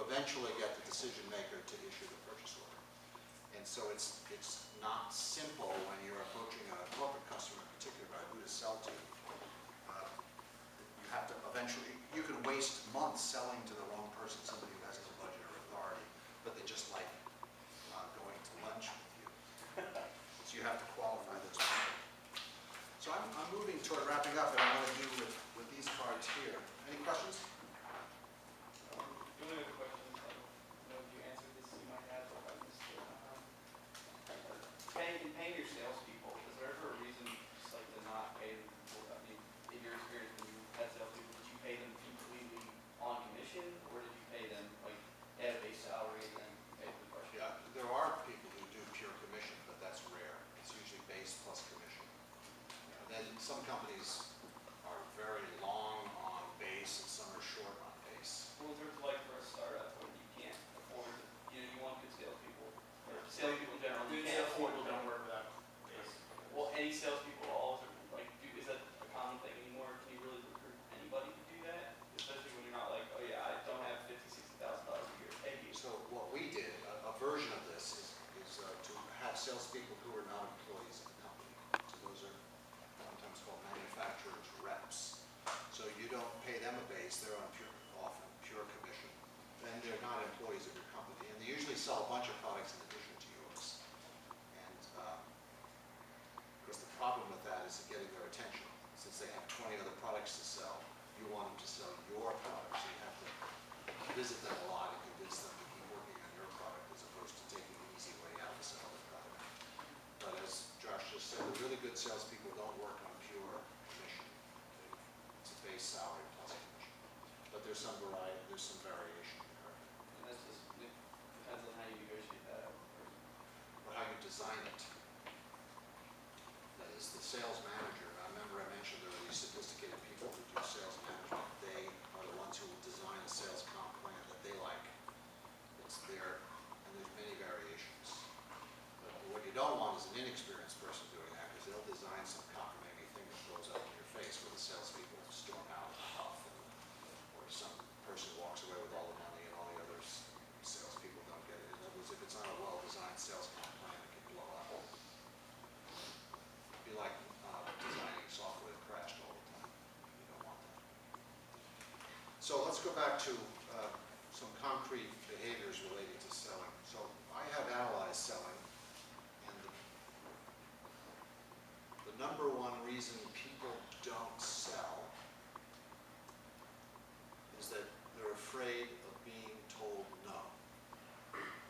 eventually get the decision maker to issue the purchase order. And so it's not simple when you're approaching a corporate customer in particular about who to sell to. You have to eventually, you can waste months selling to the wrong person, somebody who has the budget or authority, but they just like going to lunch with you. So you have to qualify those people. So I'm moving toward wrapping up, and I want to do with these cards here. Any questions? The only other question, I don't know if you answered this, you might have, or if I missed it. Paying your salespeople, is there ever a reason just like to not pay them? I mean, in your experience when you had salespeople, did you pay them completely on commission, or did you pay them like at a base salary and then pay the question? Yeah, there are people who do pure commission, but that's rare. It's usually base plus commission. Then some companies are very long on base and some are short on base. Well, in terms of like for a startup, when you can't afford, you want good salespeople, or salespeople in general, you Good can't afford salespeople them. don't work without base. Well, any salespeople also, like, is that a common thing anymore? Can you really recruit anybody to do that? Especially when you're not like, oh yeah, I don't have $50,000, $60,000 a year to pay you. So what we did, a version of this is to have salespeople who are not employees of the company. So those are sometimes called manufacturers' reps. So you don't pay them a base, they're on often pure commission. And they're not employees of your company. And they usually sell a bunch of products in addition to yours. And of course the problem with that is getting their attention. Since they have 20 other products to sell, you want them to sell your product. So you have to visit them a lot and convince them to keep working on your product as opposed to taking the easy way out to sell their product. But as Josh just said, the really good salespeople don't work on pure commission. It's a base salary plus commission. But there's some variety, there's some variation there. And that's just, it depends on how you negotiate that out. Or how you design it. That is the sales manager. I remember I mentioned there are these sophisticated people who do sales management. They are the ones who will design a sales comp plan that they like. It's there, and there's many variations. But what you don't want is an inexperienced person doing that, because they'll design some cockamamie thing that blows up in your face where the salespeople storm out and huff, or some person walks away with all the money and all the other salespeople don't get it. In other words, if it's not a well-designed sales comp plan, it can blow up. It'd be like designing software that crashed all the time. You don't want that. So let's go back to some concrete behaviors related to selling. So I have analyzed selling, and the number one reason people don't sell is that they're afraid of being told no.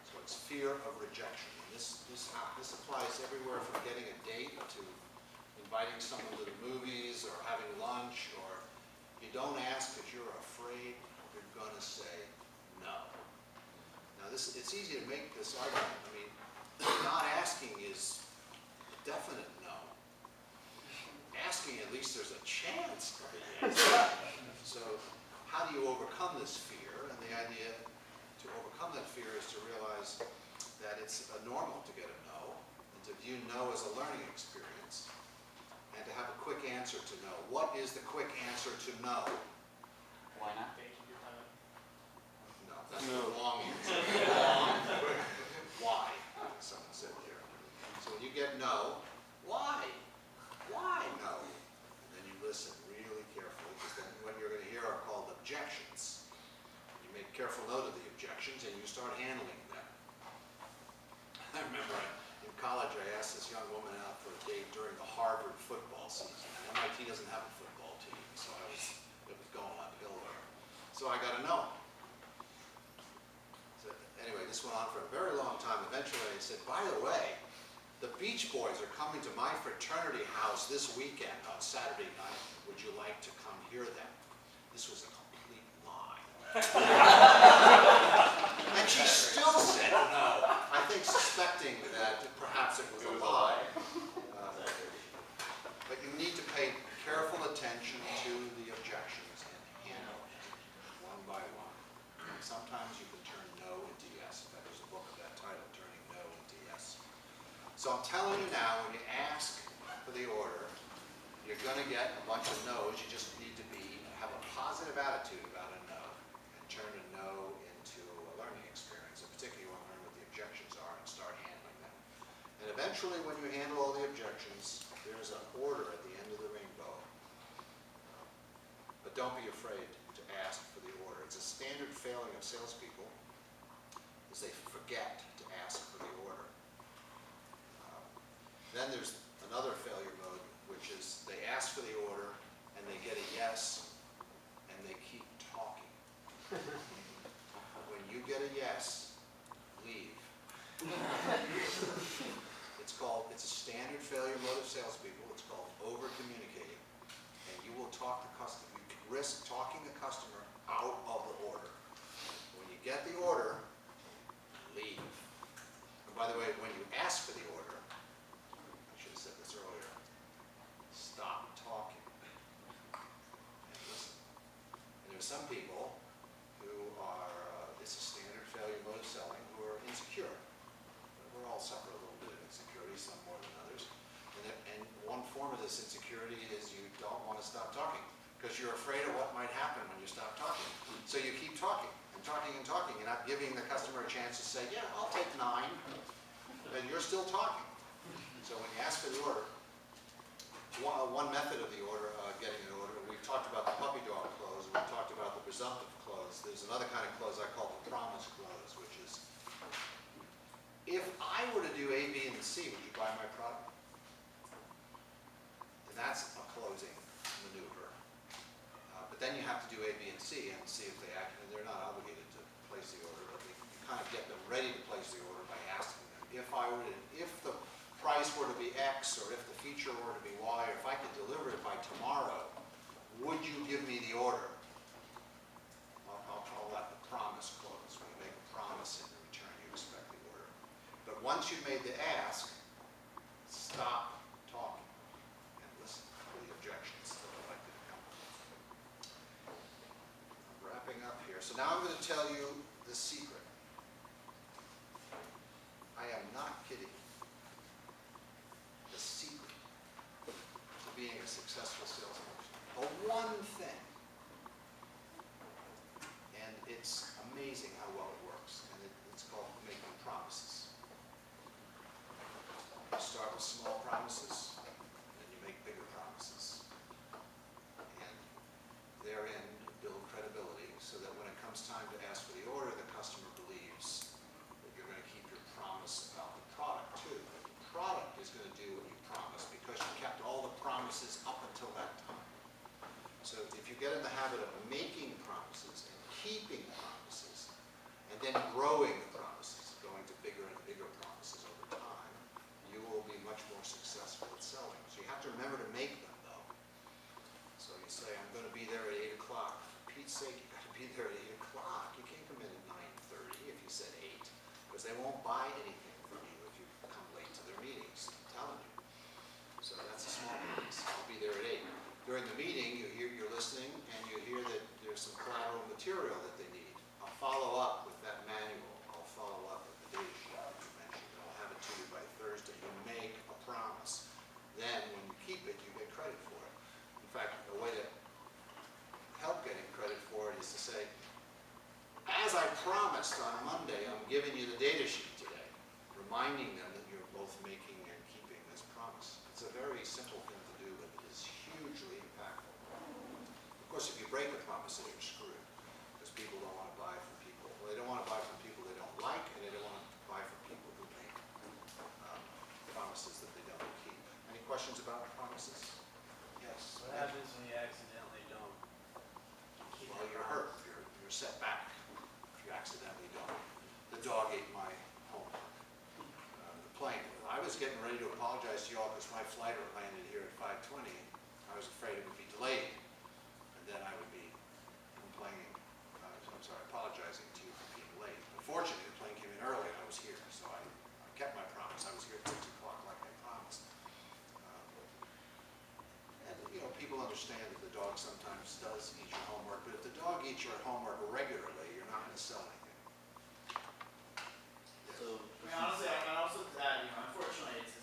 So it's fear of rejection. And this applies everywhere from getting a date to inviting someone to the movies or having lunch, or you don't ask because you're afraid you're going to say no. Now it's easy to make this argument. I mean, not asking is a definite no. Asking, at least there's a chance of an answer. So how do you overcome this fear? And the idea to overcome that fear is to realize that it's normal to get a no, and to view no as a learning experience, and to have a quick answer to no. What is the quick answer to no? Why not? Thank you for your time. No, that's the wrong answer. Wrong. Why? Someone said here. So when you get no, why? Why no? And then you listen really carefully, because then what you're going to hear are called objections. You make careful note of the objections and you start handling them. I remember in college I asked this young woman out for a date during the Harvard football season. And MIT doesn't have a football team, so it was going uphill there. So I got a no. So anyway, this went on for a very long time. Eventually I said, by the way, the Beach Boys are coming to my fraternity house this weekend on Saturday night. Would you like to come hear them? This was a complete lie. And she still said no. I think suspecting that perhaps it was a lie. But you need to pay careful attention to the objections and handle them one by one. And sometimes you can turn no into yes. So I'm telling you now, when you ask for the order, you're gonna get a bunch of no's. You just need to have a positive attitude about a no and turn a no into a learning experience. And particularly you want to learn what the objections are and start handling them. And eventually, when you handle all the objections, there's an order at the end of the rainbow. But don't be afraid to ask for the order. It's a standard failing of salespeople is they forget to ask for the order. Then there's another failure mode, which is they ask for the order and they get a yes and they keep talking. When you get a yes, leave. It's a standard failure mode of salespeople. It's called over-communicating. And you will talk the customer, you can risk talking the customer out of the order. When you get the order, leave. And by the way, when you ask for the order, I should have said this earlier, stop talking and listen. And there's some people who are, it's a standard failure mode of selling, who are insecure. We're all suffer a little bit of insecurity, some more than others. And one form of this insecurity is you don't want to stop talking because you're afraid of what might happen when you stop talking. So you keep talking and talking and talking. You're not giving the customer a chance to say, yeah, I'll take 9. And you're still talking. So when you ask for the order, one method of the order, getting an order, we've talked about the puppy dog close, we've talked about the presumptive close. There's another kind of close I call the promise close, which is, if I were to do A, B, and C, would you buy my product? And that's a closing maneuver. But then you have to do A, B, and see if they act, and they're not obligated to place the order, but you kind of get them ready to place the order by asking them. If the price were to be X, or if the feature were to be Y, or if I could deliver it by tomorrow, would you give me the order? I'll call that the promise close. When you make a promise and in return you expect the order. But once you've made the ask, stop talking and listen for the objections that are likely to come. I'm wrapping up here. So now I'm going to tell you the secret. I am not kidding. The secret to being a successful salesperson. The one thing, and it's amazing how well it works, and it's called making promises. You start with small promises, and then you make bigger promises. And therein build credibility so that when it comes time to ask for the order, the customer believes that you're going to keep your promise about the product too. The product is going to do what you promised because you kept all the promises up until that time. So if you get in the habit of making promises and keeping promises, and then growing the promises, going to bigger and bigger promises over time, you will be much more successful at selling. So you have to remember to make them, though. So you say, I'm going to be there at 8 o'clock. For Pete's sake, you've got to be there at 8 o'clock. You can't come in at 9:30 if you said 8, because they won't buy anything from you if you come late to their meetings. I'm telling you. So that's a small promise. I'll be there at 8. During the meeting, you're listening, and you hear that there's some collateral material that they need. I'll follow up with that manual. I'll follow up with the data sheet that you mentioned. I'll have it to you by Thursday. You make a promise. Then, when you keep it, you get credit for it. In fact, a way to help getting credit for it is to say, as I promised on Monday, I'm giving you the data sheet today, reminding them that you're both making and keeping this promise. It's a very simple thing to do, but it is hugely impactful. Of course, if you break a promise, then you're screwed, because people don't want to buy from people. Well, they don't want to buy from people they don't like, and they don't want to buy from people who make promises that they don't keep. Any questions about promises? Yes. What happens when you accidentally don't keep Well, your you're hurt. You're set back if you accidentally don't. The dog ate my homework. The plane. I was getting ready to apologize to you all because my flight landed here at 5:20. I was afraid it would be delayed, and then I would be complaining. Apologizing to you for being late. Unfortunately, the plane came in early and I was here, so I kept my promise. I was here at 6 o'clock like I promised. And people understand that the dog sometimes does eat your homework, but if the dog eats your homework regularly, you're not going to sell anything. So, I mean, honestly, I also add, unfortunately, it's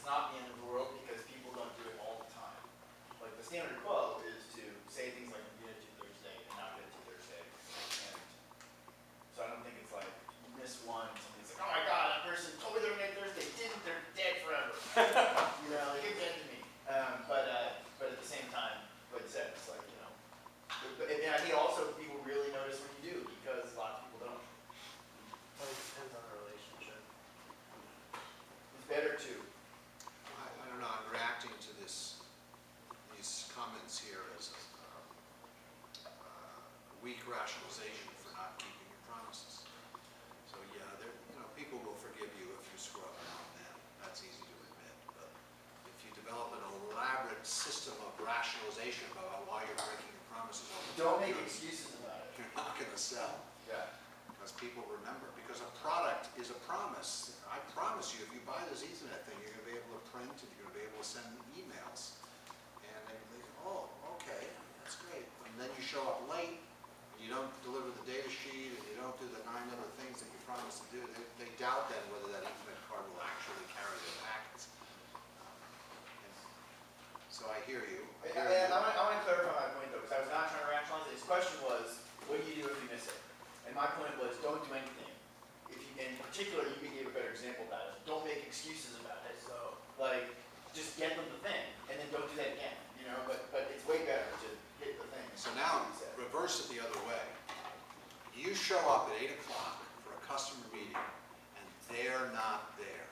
people remember, because a product is a promise. I promise you, if you buy this Ethernet thing, you're gonna be able to print, and you're gonna be able to send emails. And they oh, okay, that's great. And then you show up late, and you don't deliver the data sheet, and you don't do the 9 other things that you promised to do. They doubt then whether that Ethernet card will actually carry the packets. And so I hear you. I want to clarify my point though, because I was not trying to rationalize it. His question was, what do you do if you miss it? And my point was, don't do anything. If you, in particular, you gave a better example about it. Don't make excuses about it. So, like, just get them the thing, and then don't do that again. You know, but it's way better to hit the thing. So now, reverse it the other way. You show up at 8 o'clock for a customer meeting, and they're not there.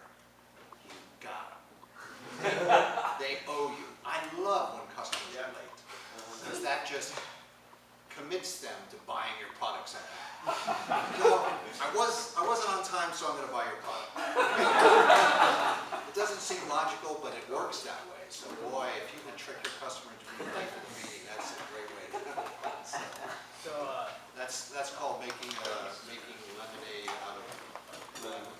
You got them. They owe you. I love when customers are late, because that just commits them to buying your products. No, I wasn't on time, so I'm going to buy your product. It doesn't seem logical, but it works that way. So boy, if you can trick your customer into being late for the meeting, that's a great way to do it. So, That's called making lemonade out of lemons.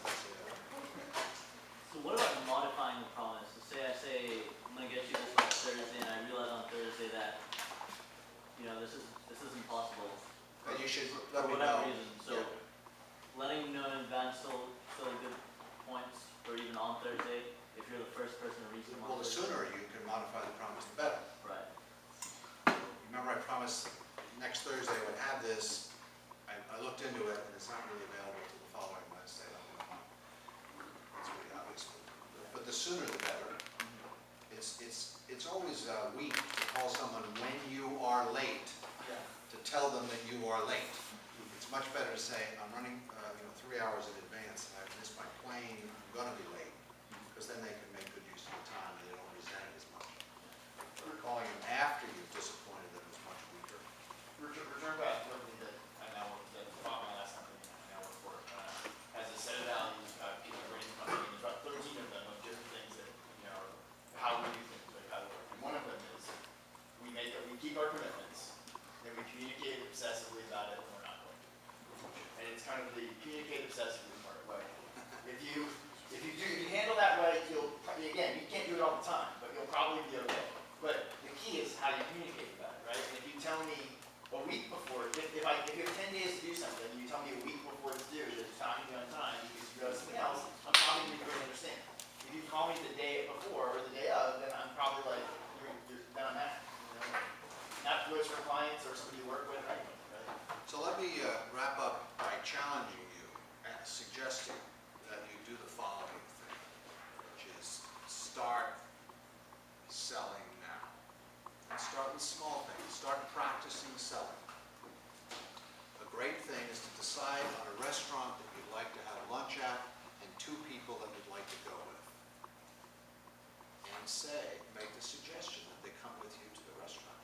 so what about modifying the promise? So say I say, I'm gonna get you this by Thursday, and I realize on Thursday that, you know, this isn't possible. And you should For let me whatever know. reason, so Yeah. letting you know in advance still a good points, or even on Thursday, if you're the first person to reach them Well, on the Thursday. sooner you can modify the promise, the better. Right. Remember, I promised next Thursday I would have this. I looked into it, and it's not really available to the following Wednesday. That's pretty obvious. But the sooner the better. It's always weak to call someone when you are late, to tell them that you are late. It's much better to say, I'm running 3 hours in advance, and I've missed my plane, I'm gonna be late. Because then they can make good use of the time, and they don't resent it as much. Calling them after you've disappointed them is much weaker. Return back to something that I now work, that my last company I now work for, has a set of values, people rating company, and there's about 13 of them of different things that, you know, how we do things, like how we work. And one of them is, we keep our commitments, and we communicate obsessively about it when we're not going to. And it's kind of the communicate obsessively part, like, if you handle that way, again, you can't do it all the time, but you'll probably be okay. But the key is how you communicate about it, right? And if you tell me a week before, if you have 10 days to do something, and you tell me a week before it's due that it's not going to be on time because you got something else, I'm probably going to really understand. If you call me the day before or the day of, then I'm probably like, then I'm mad. You know? Not goes for clients or somebody you work with or anyone, right? So let me wrap up by challenging you and suggesting that you do the following thing, which is start selling now. And start with small things. Start practicing selling. A great thing is to decide on a restaurant that you'd like to have lunch at and 2 people that you'd like to go with. And make the suggestion that they come with you to the restaurant.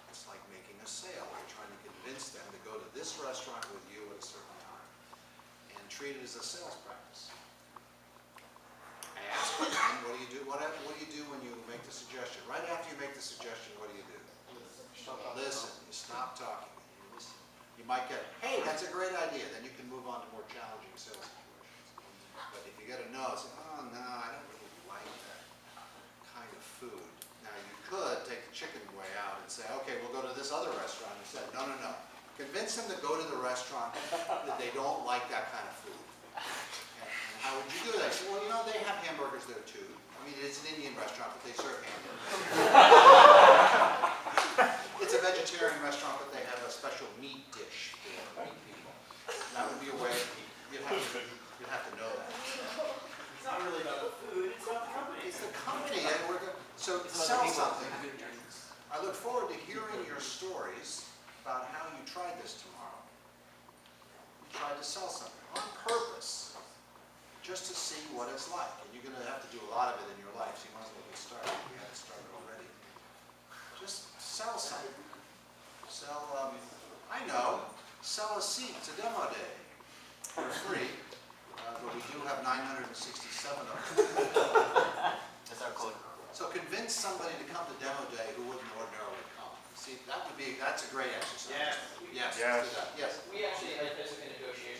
It's like making a sale. You're trying to convince them to go to this restaurant with you at a certain time. And treat it as a sales practice. Ask them, what do you do? What do you do when you make the suggestion? Right after you make the suggestion, what do? Listen. You stop talking. You listen. You might get, hey, that's a great idea. Then you can move on to more challenging sales situations. But if you get a no, say, oh no, I don't really like that kind of food. Now you could take the chicken way out and say, okay, we'll go to this other restaurant instead. No. Convince them to go to the restaurant that they don't like that kind of food. And how would you do that? Say, well, they have hamburgers there too. I mean, it's an Indian restaurant, but they serve hamburgers. It's a vegetarian restaurant, but they have a special meat dish for meat people. That would be a way, you'd have to know that. It's not really about the food, it's about the company. It's the company, and so sell something. I look forward to hearing your stories about how you tried this tomorrow. You tried to sell something on purpose, just to see what it's like. And you're going to have to do a lot of it in your life, so you might as well get started. We haven't started already. Just sell something. Sell a seat to demo day for free, but we do have 967 of them. That's our code. So convince somebody to come to demo day who wouldn't ordinarily come. See, that's a great exercise. Yes. Yes. Let's do that. Yes. We actually had a negotiation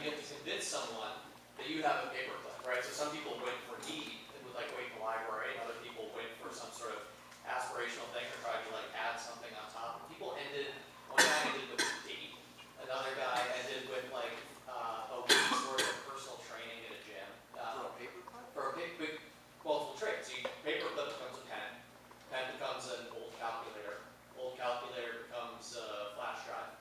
you have to convince someone that you have a paperclip, right? So some people wait for need and would like wait in the library, and other people wait for some sort of aspirational thing or try to like add something on top. People ended, one guy ended with a date, another guy ended with like a week's worth of personal training at a gym. For a paperclip? For a big multiple trades. So paperclip becomes a pen becomes an old calculator becomes a flash drive.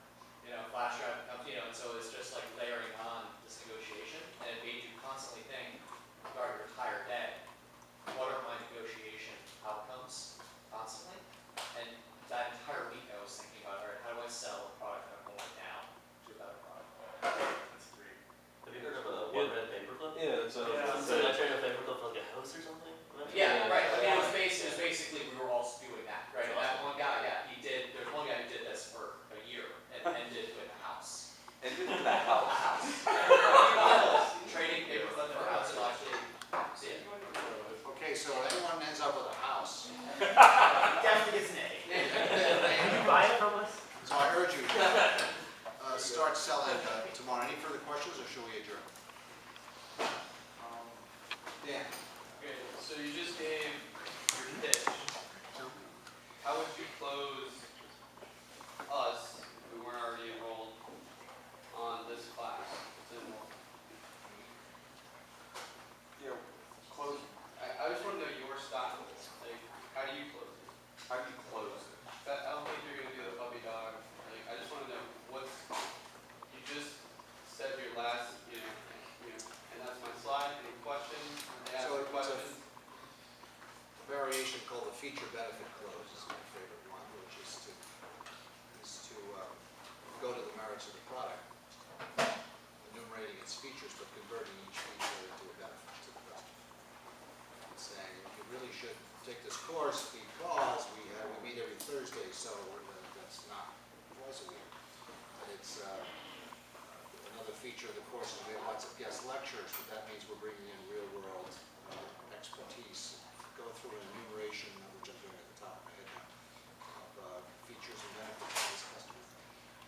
Flash drive becomes, and so it's just like layering on this negotiation, and it made you constantly think throughout your entire day, what are my negotiation outcomes constantly? And that entire week I was thinking about, all right, how do I sell a product that I'm holding now to a better product? That's great. Have you heard of a one-red paperclip? Yeah, it's So I traded a paperclip for like a house or something? Yeah, right. I mean, it was basically we were all doing that, right? And that one guy, there's one guy who did this for a year and ended with a house. Ended with a house. Trading paperclip for a house and actually see it. Okay, so anyone ends up with a house. Definitely gets an A. You buy it from us? So I urge you, start selling tomorrow. Any further questions, or shall we adjourn? Dan? Okay, so you just gave your pitch. How would you close us, if we weren't already enrolled, on this class? It's in Close. I just want to know your style. Like, how do you close it? How do you close it? I don't think you're going to do the puppy dog. Like, I just want to know you just said your last, and that's my slide. Any questions? They ask So a it's question. a variation called the feature benefit close is my favorite one, which is to go to the merits of the product, enumerating its features, but converting each feature into a benefit to the customer. And saying, you really should take this course because we meet every Thursday, so that's not twice a week. But it's another feature of the course is we have lots of guest lectures, but that means we're bringing in real-world expertise. Go through an enumeration, which I'm doing at the top of my head now, of features and benefits of this customer.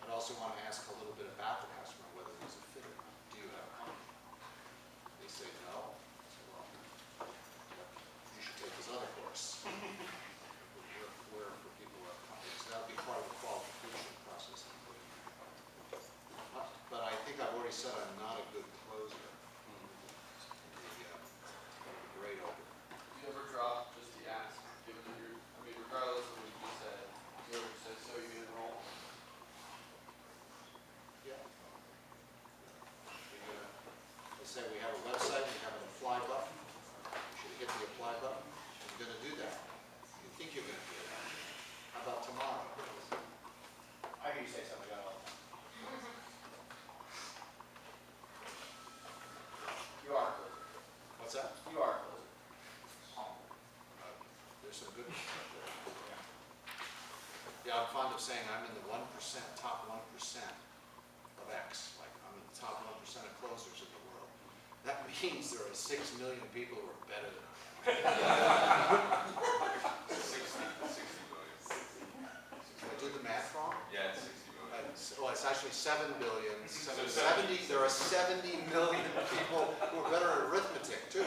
I also want to ask a little bit about the customer, whether there's a fit or not. Do you have a company? They say no. I say, well, you should take this other course. Where for people who have companies. That would be part of the qualification process. But I think I've already said I'm not a good closer in the grade opener. Do you ever drop just the ask? Regardless of what you just said, you ever said, so you can enroll? Yeah. They say we have a website, we have an apply button. You should hit the apply button. You're going to do that. You think you're going to do that. How about tomorrow? I hear you say something about all the time. You are a closer. What's that? You are a closer. There's some good ones out there. Yeah, I'm fond of saying I'm in the 1%, top 1% of X. Like I'm in the top 1% of closers in the world. That means there are 6 million people who are better than I am. 60 million. Did I do the math wrong? Yeah, it's 60 million. Well, it's actually 7 billion. So 70, there are 70 million people who are better at arithmetic, too.